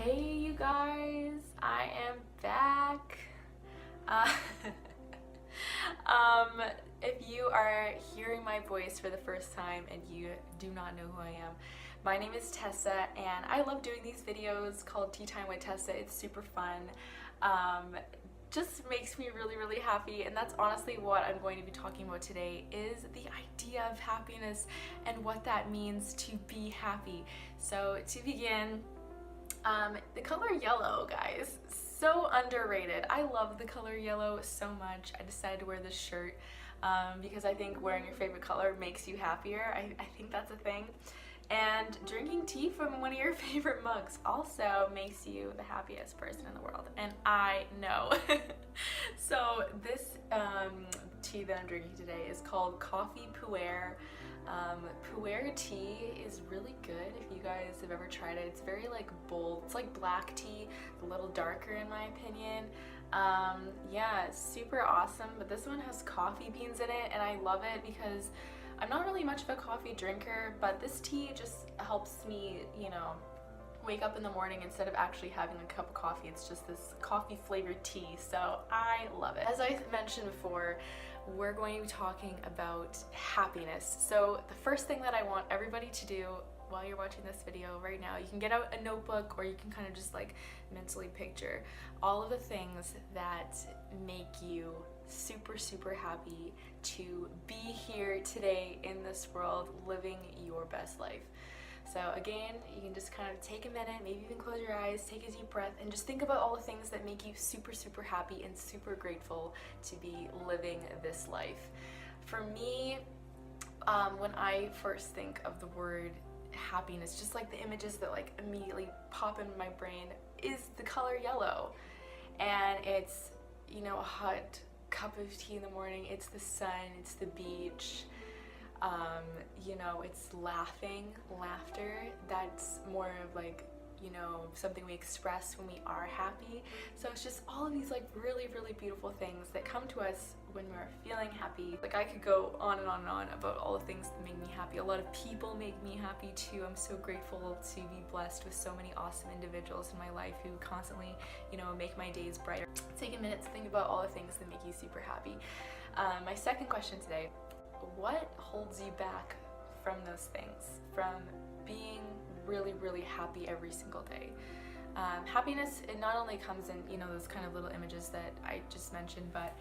Hey you guys, I am back. Uh, if you are hearing my voice for the first time and you do not know who I am, my name is Tessa and I love doing these videos called Tea Time with Tessa. It's super fun. Just makes me really happy, and that's honestly what I'm going to be talking about today, is the idea of happiness and what that means to be happy. So to begin, the color yellow, guys, so underrated. I love the color yellow so much. I decided to wear this shirt because I think wearing your favorite color makes you happier. I think that's a thing. And drinking tea from one of your favorite mugs also makes you the happiest person in the world, and I know. So this tea that I'm drinking today is called Coffee Pu'er. Pu'er tea is really good if you guys have ever tried it. It's very bold. It's like black tea, a little darker in my opinion. Yeah, it's super awesome, but this one has coffee beans in it, and I love it because I'm not really much of a coffee drinker, but this tea just helps me, wake up in the morning instead of actually having a cup of coffee. It's just this coffee flavored tea, so I love it. As I mentioned before, we're going to be talking about happiness. So the first thing that I want everybody to do while you're watching this video right now, you can get out a notebook, or you can kind of just mentally picture all of the things that make you super happy to be here today in this world, living your best life. So again, you can just kind of take a minute, maybe even close your eyes, take a deep breath, and just think about all the things that make you super happy and super grateful to be living this life. For me, when I first think of the word happiness, just the images that immediately pop into my brain is the color yellow. And it's, a hot cup of tea in the morning, it's the sun, it's the beach, it's laughter. That's more of something we express when we are happy. So it's just all of these really beautiful things that come to us when we're feeling happy. I could go on and on about all the things that make me happy. A lot of people make me happy too. I'm so grateful to be blessed with so many awesome individuals in my life who constantly, make my days brighter. Take a minute to think about all the things that make you super happy. My second question today: what holds you back from those things, from being really happy every single day? Happiness, it not only comes in, those kind of little images that I just mentioned, but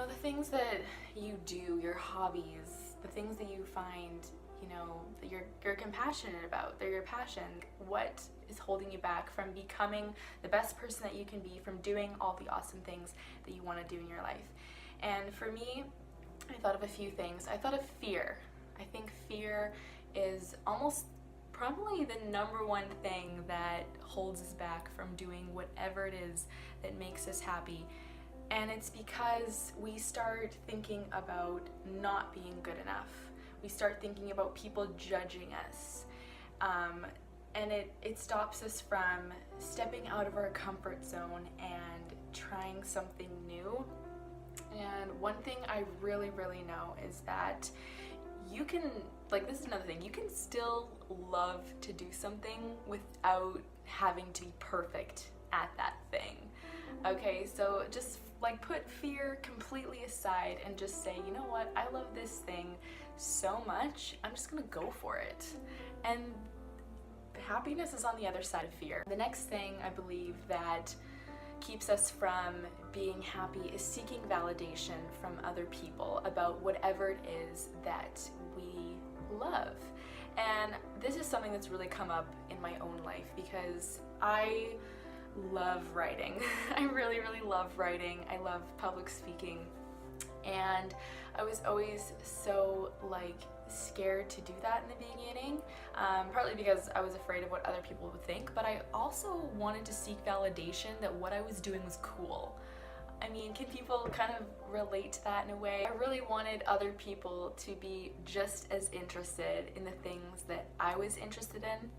the things that you do, your hobbies, the things that you find, that you're compassionate about, they're your passion. What is holding you back from becoming the best person that you can be, from doing all the awesome things that you want to do in your life? And for me, I thought of a few things. I thought of fear. I think fear is almost probably the number one thing that holds us back from doing whatever it is that makes us happy. And it's because we start thinking about not being good enough. We start thinking about people judging us. And it stops us from stepping out of our comfort zone and trying something new. And one thing I really know is that you can, this is another thing, you can still love to do something without having to be perfect at that thing. Okay, so just put fear completely aside and just say, you know what, I love this thing so much, I'm just gonna go for it. And happiness is on the other side of fear. The next thing I believe that keeps us from being happy is seeking validation from other people about whatever it is that we love. And this is something that's really come up in my own life because I love writing. I really love writing. I love public speaking. And I was always so scared to do that in the beginning, partly because I was afraid of what other people would think, but I also wanted to seek validation that what I was doing was cool. I mean, can people kind of relate to that in a way? I really wanted other people to be just as interested in the things that I was interested in,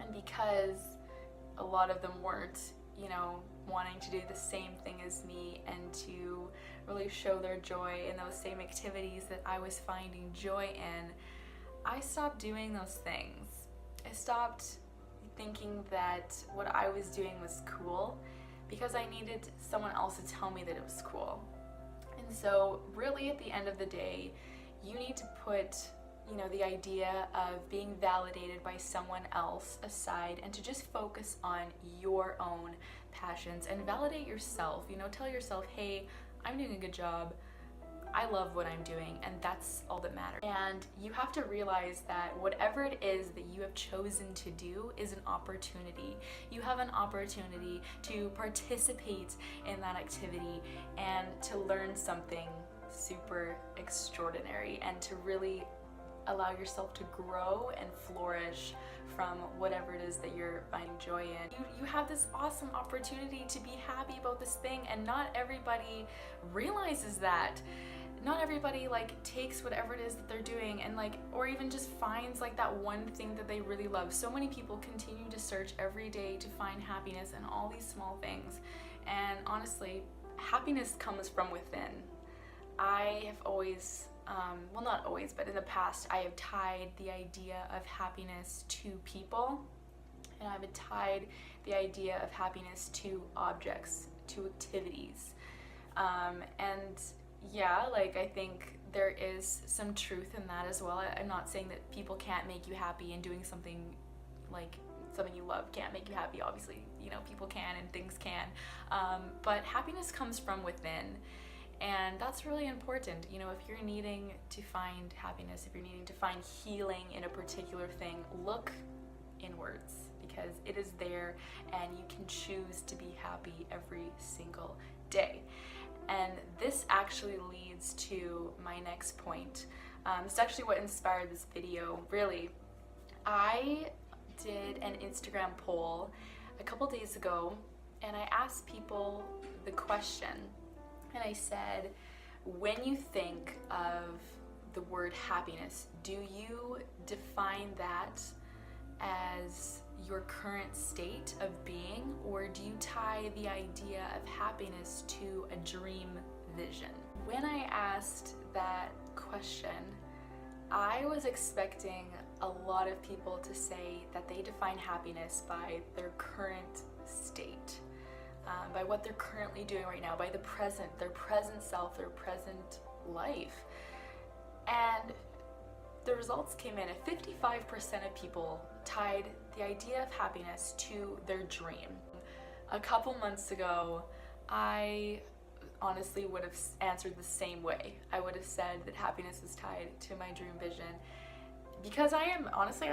and because a lot of them weren't, wanting to do the same thing as me and to really show their joy in those same activities that I was finding joy in, I stopped doing those things. I stopped thinking that what I was doing was cool because I needed someone else to tell me that it was cool. And so really at the end of the day, you need to put, you know, the idea of being validated by someone else aside and to just focus on your own passions and validate yourself. You know, tell yourself, hey, I'm doing a good job. I love what I'm doing, and that's all that matters. And you have to realize that whatever it is that you have chosen to do is an opportunity. You have an opportunity to participate in that activity and to learn something super extraordinary and to really allow yourself to grow and flourish from whatever it is that you're finding joy in. You have this awesome opportunity to be happy about this thing, and not everybody realizes that. Not everybody like takes whatever it is that they're doing and like, or even just finds like that one thing that they really love. So many people continue to search every day to find happiness in all these small things. And honestly, happiness comes from within. I have always, well not always, but in the past, I have tied the idea of happiness to people, and I've tied the idea of happiness to objects, to activities. And yeah, like I think there is some truth in that as well. I'm not saying that people can't make you happy and doing something like something you love can't make you happy. Obviously, you know, people can and things can. But happiness comes from within. And that's really important. You know, if you're needing to find happiness, if you're needing to find healing in a particular thing, look inwards, because it is there and you can choose to be happy every single day. And this actually leads to my next point. It's actually what inspired this video, really. I did an Instagram poll a couple days ago, and I asked people the question, and I said, when you think of the word happiness, do you define that as your current state of being, or do you tie the idea of happiness to a dream vision? When I asked that question, I was expecting a lot of people to say that they define happiness by their current state, by what they're currently doing right now, by the present, their present self, their present life. And the results came in at 55% of people tied the idea of happiness to their dream. A couple months ago, I honestly would have answered the same way. I would have said that happiness is tied to my dream vision, because I'm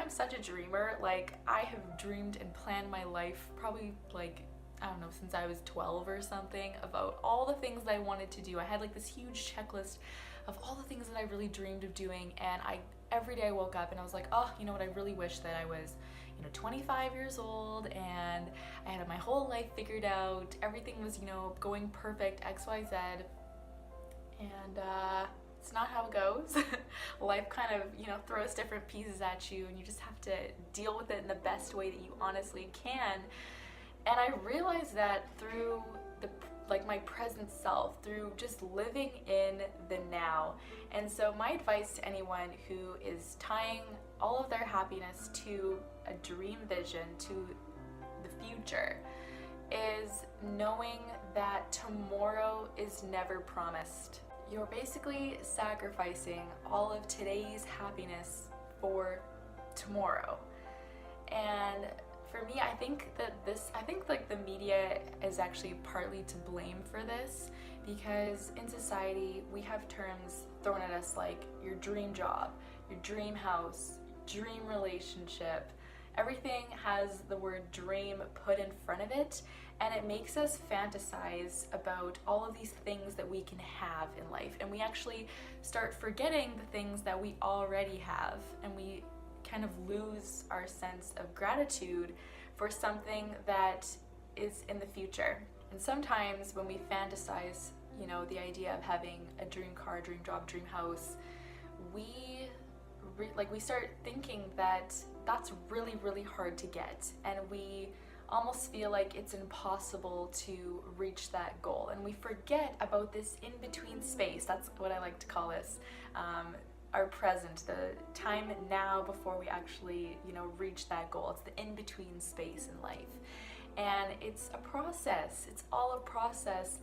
such a dreamer. Like, I have dreamed and planned my life probably like, I don't know, since I was 12 or something, about all the things that I wanted to do. I had like this huge checklist of all the things that I really dreamed of doing, and every day I woke up and I was like, oh, you know what, I really wish that I was, 25 years old and I had my whole life figured out. Everything was, going perfect, XYZ. And it's not how it goes. Life kind of, throws different pieces at you, and you just have to deal with it in the best way that you honestly can. And I realized that through my present self, through just living in the now. And so my advice to anyone who is tying all of their happiness to a dream vision, to the future, is knowing that tomorrow is never promised. You're basically sacrificing all of today's happiness for tomorrow. And for me, I think the media is actually partly to blame for this, because in society we have terms thrown at us like your dream job, your dream house, dream relationship. Everything has the word dream put in front of it, and it makes us fantasize about all of these things that we can have in life, and we actually start forgetting the things that we already have, and we kind of lose our sense of gratitude for something that is in the future. And sometimes when we fantasize, the idea of having a dream car, dream job, dream house, we start thinking that that's really, really hard to get, and we almost feel like it's impossible to reach that goal, and we forget about this in-between space. That's what I like to call this. our present, the time now before we actually, reach that goal. It's the in-between space in life. And it's a process. It's all a process.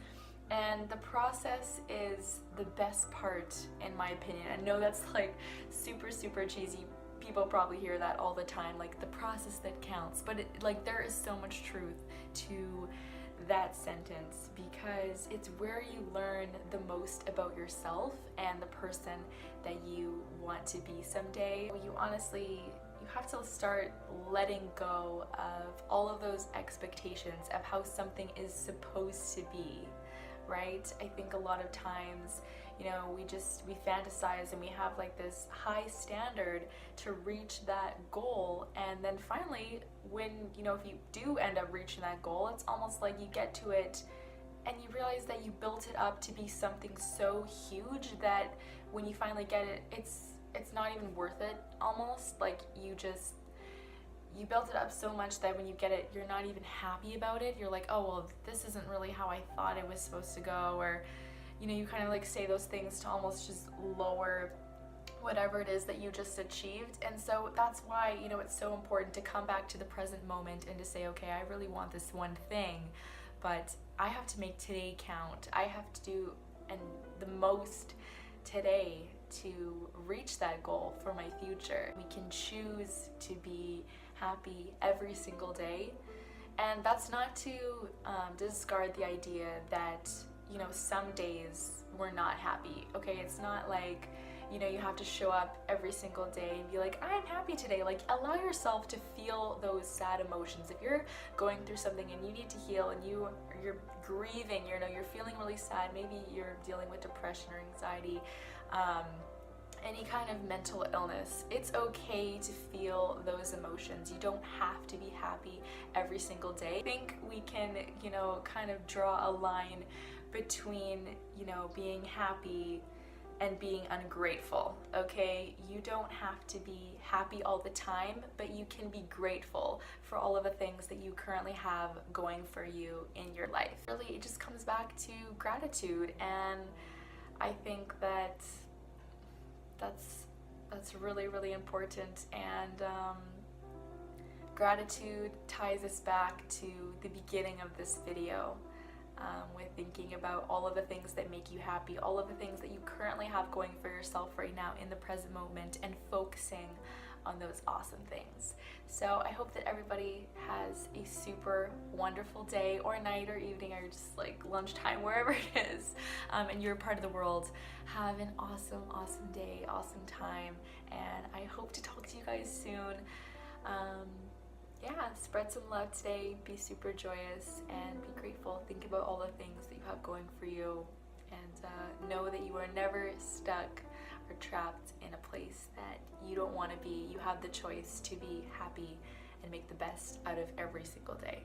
And the process is the best part, in my opinion. I know that's like super, super cheesy. People probably hear that all the time, like the process that counts. But there is so much truth to that sentence, because it's where you learn the most about yourself and the person that you want to be someday. You have to start letting go of all of those expectations of how something is supposed to be, right? I think a lot of times, we fantasize and we have like this high standard to reach that goal, and then finally when, if you do end up reaching that goal, it's almost like you get to it and you realize that you built it up to be something so huge that when you finally get it, it's not even worth it. Almost like you built it up so much that when you get it, you're not even happy about it. You're like, oh, well, this isn't really how I thought it was supposed to go. Or, you kind of like say those things to almost just lower whatever it is that you just achieved. And so that's why, it's so important to come back to the present moment and to say, okay, I really want this one thing, but I have to make today count. I have to do the most today to reach that goal for my future. We can choose to be happy every single day. And that's not to discard the idea that, some days we're not happy. Okay, it's not like, you have to show up every single day and be like, I'm happy today. Like, allow yourself to feel those sad emotions. If you're going through something and you need to heal and you're grieving, you're feeling really sad, maybe you're dealing with depression or anxiety, any kind of mental illness, it's okay to feel those emotions. You don't have to be happy every single day. I think we can, kind of draw a line between, being happy and being ungrateful, okay? You don't have to be happy all the time, but you can be grateful for all of the things that you currently have going for you in your life. Really, it just comes back to gratitude, and I think that's really, really important. And gratitude ties us back to the beginning of this video, with thinking about all of the things that make you happy, all of the things that you currently have going for yourself right now in the present moment, and focusing on those awesome things. So I hope that everybody has a super wonderful day or night or evening or just like lunchtime, wherever it is, and you're part of the world. Have an awesome, awesome day, awesome time, and I hope to talk to you guys soon. Spread some love today, be super joyous, and be grateful. Think about all the things that you have going for you, and know that you are never stuck or trapped in a place that you don't want to be. You have the choice to be happy and make the best out of every single day.